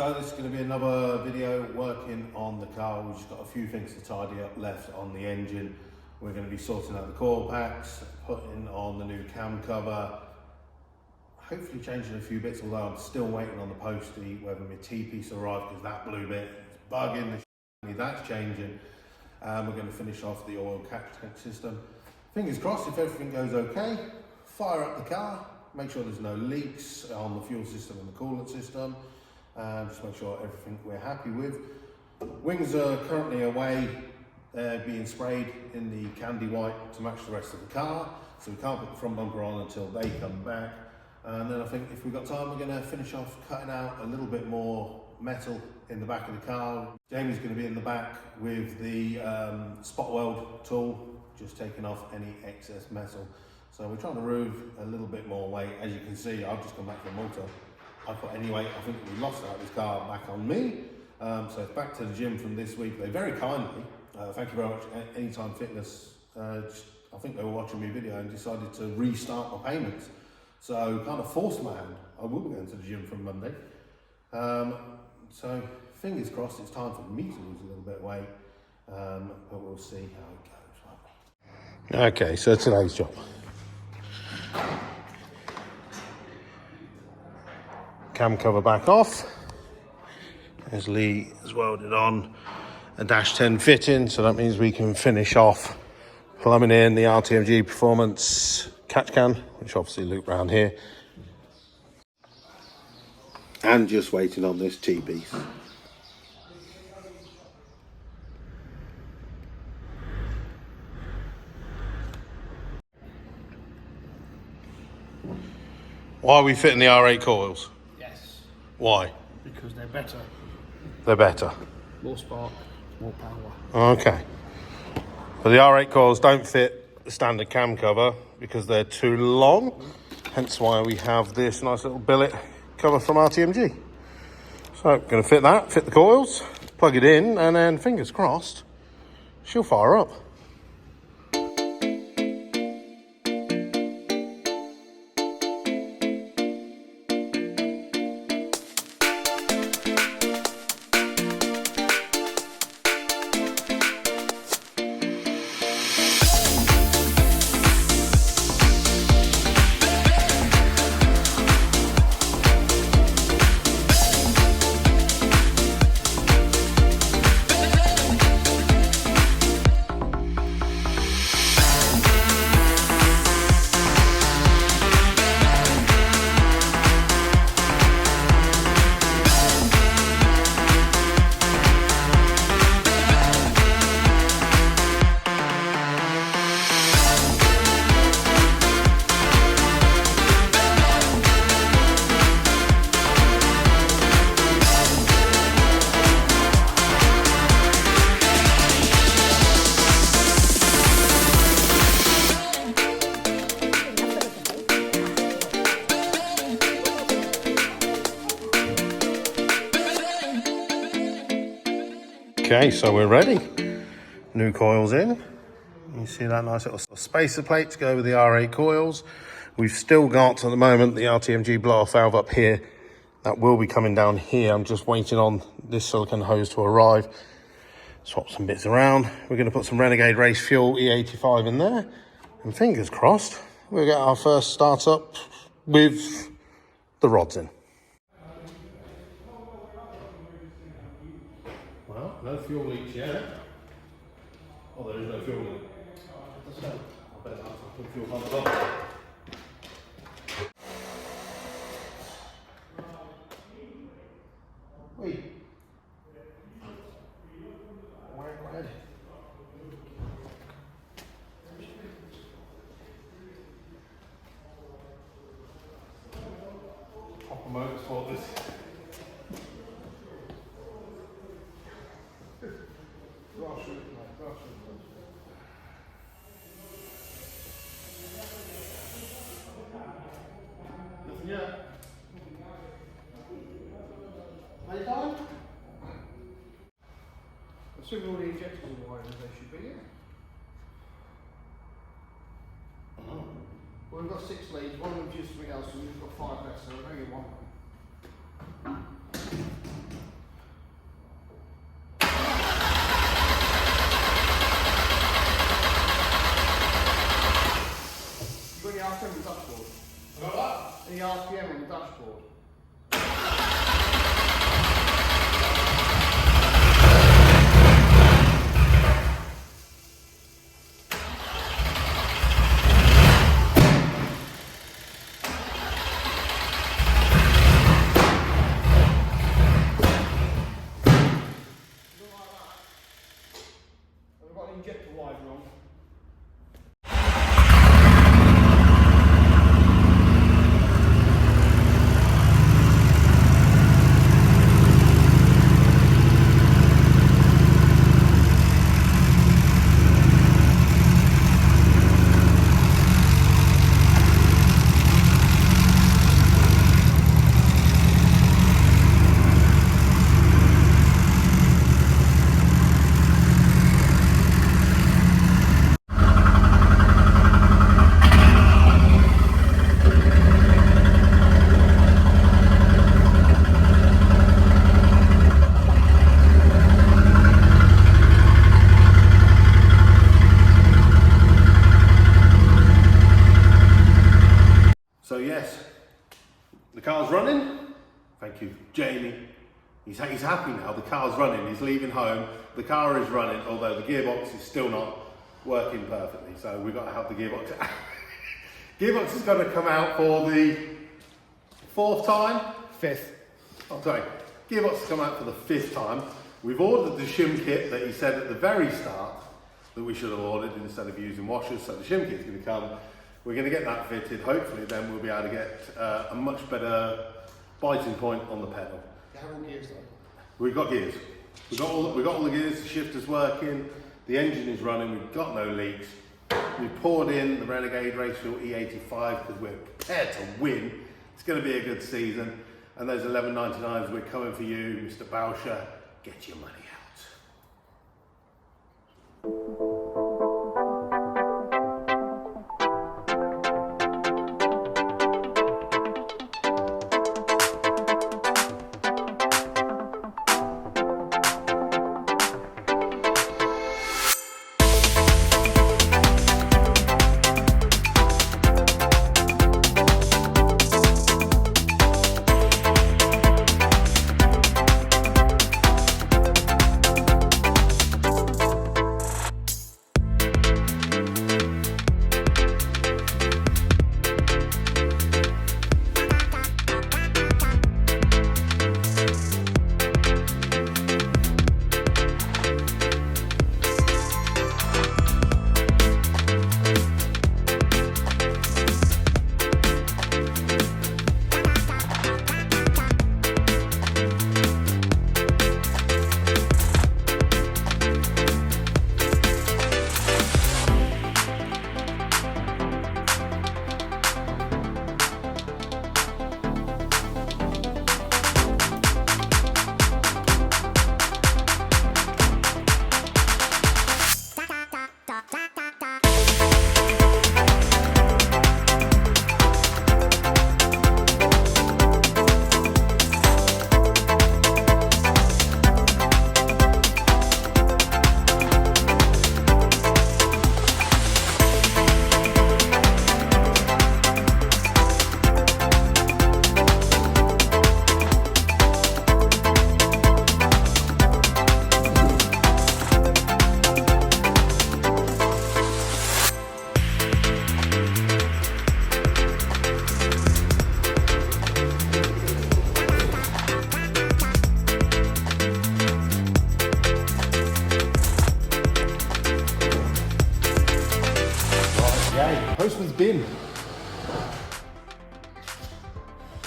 So this is going to be another video working on the car. We've just got a few things to tidy up left on the engine. We're going to be sorting out the coil packs, putting on the new cam cover, hopefully changing a few bits, although I'm still waiting on the postie, whether my T-piece arrived, because that blue bit is bugging, that's changing. We're going to finish off the oil catch tank system. Fingers crossed, if everything goes okay, fire up the car, make sure there's no leaks on the fuel system and the coolant system. Just make sure everything we're happy with. Wings are currently away, being sprayed in the candy white to match the rest of the car, so we can't put the front bumper on until they come back. And then I think if we've got time, we're going to finish off cutting out a little bit more metal in the back of the car. Jamie's going to be in the back with the spot weld tool, just taking off any excess metal. So we're trying to remove a little bit more weight. As you can see, I've just come back from Malta. I put any weight I think we lost out of this car back on me. So it's back to the gym from this week. They very kindly, thank you very much, Anytime Fitness, I think they were watching my video and decided to restart my payments. So kind of forced my hand. I will be going to the gym from Monday. So fingers crossed it's time for me to lose a little bit of weight, but we'll see how it goes. Okay, so today's job. Cam cover back off, as Lee has welded on a dash 10 fitting, so that means we can finish off plumbing in the RTMG Performance catch can, which obviously loop round here, and just waiting on this T-piece. Why are we fitting the R8 coils? Yes. Why? Because they're better. They're better. More spark, more power. Okay. But the R8 coils don't fit the standard cam cover because they're too long. Hence why we have this nice little billet cover from RTMG. So, going to fit that, fit the coils, plug it in, and then fingers crossed, she'll fire up. Okay, so we're ready. New coils in. You see that nice little spacer plate to go with the R8 coils. We've still got, at the moment, the RTMG blow-off valve up here. That will be coming down here. I'm just waiting on this silicone hose to arrive. Swap some bits around. We're going to put some Renegade Race Fuel E85 in there. And fingers crossed, we'll get our first start up with the rods in. Well, no fuel leaks yet. Oh, there is no fuel leak. I bet that's put fuel pump on. Wait. Red. Proper motorsport this. Nothing yet. Anytime? Assuming all the injectors are wired as they should be, yeah. Oh. Well, we've got 6 leads, one of them just something else, and we've got 5 left, so we're only one. the RPM on the dashboard. We've got an injector wider on. So yes, the car's running. Thank you, Jamie. He's happy now. The car's running. He's leaving home. The car is running, although the gearbox is still not working perfectly. So we've got to have the gearbox out. Gearbox is going to come out for the 4th time? 5th. Oh, sorry. Gearbox has come out for the 5th time. We've ordered the shim kit that he said at the very start that we should have ordered instead of using washers. So the shim kit's going to come. We're going to get that fitted. Hopefully then we'll be able to get a much better biting point on the pedal. How many gears though? We've got gears. We've got all the gears. The shifter's working. The engine is running. We've got no leaks. We've poured in the Renegade Racefuel E85 because we're prepared to win. It's going to be a good season. And those 11.99s, we're coming for you, Mr. Bauscher. Get your money out. Postman's bin.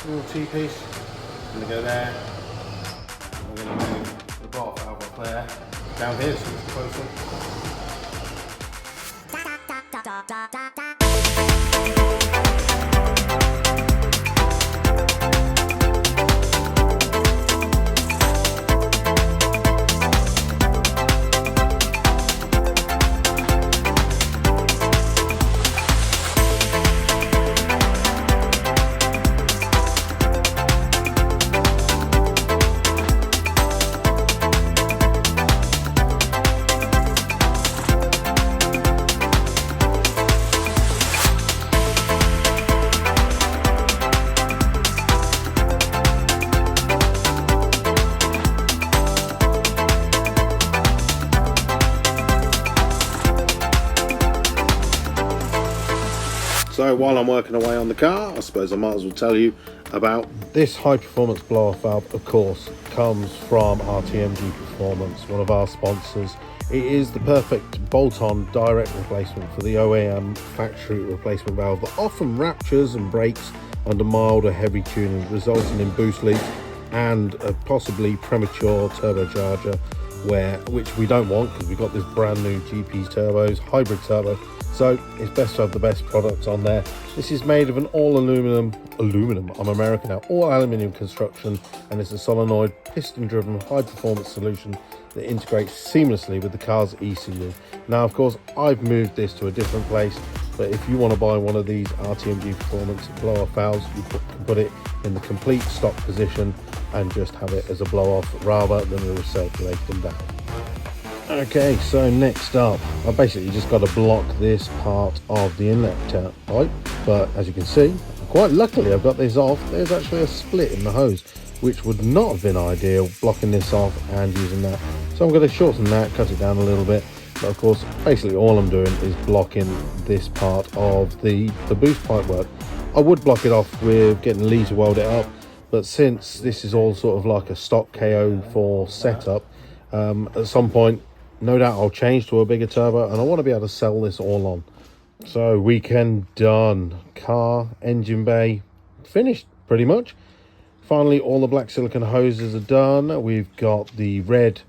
Little T-piece. I'm going to go there. We're going to move the bar valve up there. Down here, so it's the postman. So while I'm working away on the car, I suppose I might as well tell you about this high performance blow off valve. Of course, comes from RTMG Performance, one of our sponsors. It is the perfect bolt-on direct replacement for the OEM factory replacement valve that often ruptures and breaks under mild or heavy tuning, resulting in boost leaks and a possibly premature turbocharger which we don't want, because we've got this brand new GP turbos, hybrid turbo, so it's best to have the best products on there. This is made of an all aluminum, I'm American now, all aluminium construction, and it's a solenoid piston driven high performance solution that integrates seamlessly with the car's ECU. Now of course I've moved this to a different place, but if you want to buy one of these RTMG Performance blow off valves, you can put it in the complete stock position and just have it as a blow off rather than a recirculating down. Okay, so next up, I basically just got to block this part of the inlet pipe, but as you can see, quite luckily I've got this off. There's actually a split in the hose, which would not have been ideal blocking this off and using that. So I'm going to shorten that, cut it down a little bit. But of course, basically all I'm doing is blocking this part of the boost pipe work. I would block it off with getting Lee to weld it up, but since this is all sort of like a stock KO4 setup, at some point, no doubt I'll change to a bigger turbo, and I want to be able to sell this all on. So weekend done, car, engine bay, finished pretty much. Finally, all the black silicone hoses are done. We've got the red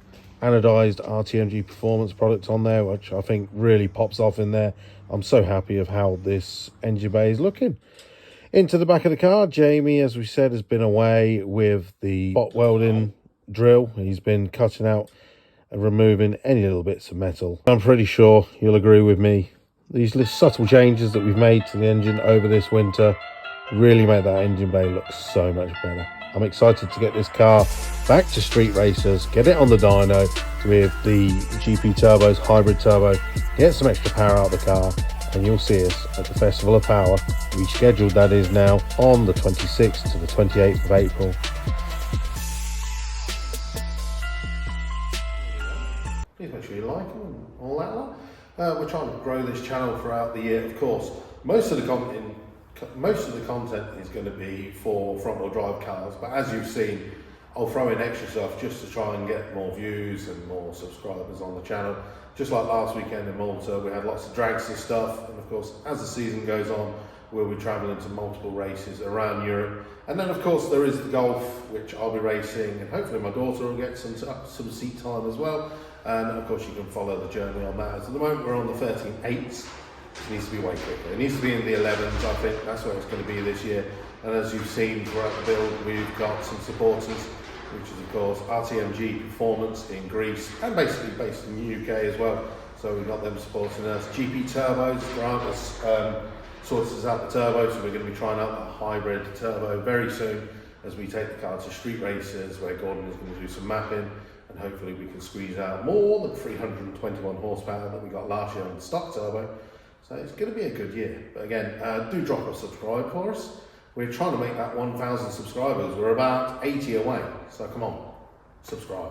anodized RTMG Performance products on there, which I think really pops off in there. I'm so happy of how this engine bay is looking. Into the back of the car, Jamie, as we said, has been away with the spot welding drill. He's been cutting out and removing any little bits of metal. I'm pretty sure you'll agree with me. These little subtle changes that we've made to the engine over this winter really make that engine bay look so much better. I'm excited to get this car back to street racers, get it on the dyno with the GP turbos, hybrid turbo, get some extra power out of the car, and you'll see us at the Festival of Power, rescheduled that is now, on the 26th to the 28th of April. Please make sure you like them and all that lot. We're trying to grow this channel throughout the year, of course. Most of the content is going to be for front-wheel drive cars, but as you've seen, I'll throw in extra stuff just to try and get more views and more subscribers on the channel. Just like last weekend in Malta, we had lots of dragster stuff, and of course, as the season goes on, we'll be travelling to multiple races around Europe. And then of course there is the Golf, which I'll be racing, and hopefully my daughter will get some seat time as well. And of course you can follow the journey on that. As at the moment we're on the 13.8s. It needs to be way quicker. It needs to be in the 11s, I think. That's where it's going to be this year. And as you've seen throughout the build, we've got some supporters, which is of course RTMG Performance in Greece, and basically based in the UK as well. So we've got them supporting us. GP Turbos, Grant has sorted us out the turbo, so we're going to be trying out the hybrid turbo very soon as we take the car to street races, where Gordon is going to do some mapping, and hopefully we can squeeze out more than 321 horsepower that we got last year on the stock turbo. So it's going to be a good year. But again, do drop a subscribe for us. We're trying to make that 1,000 subscribers. We're about 80 away. So come on, subscribe.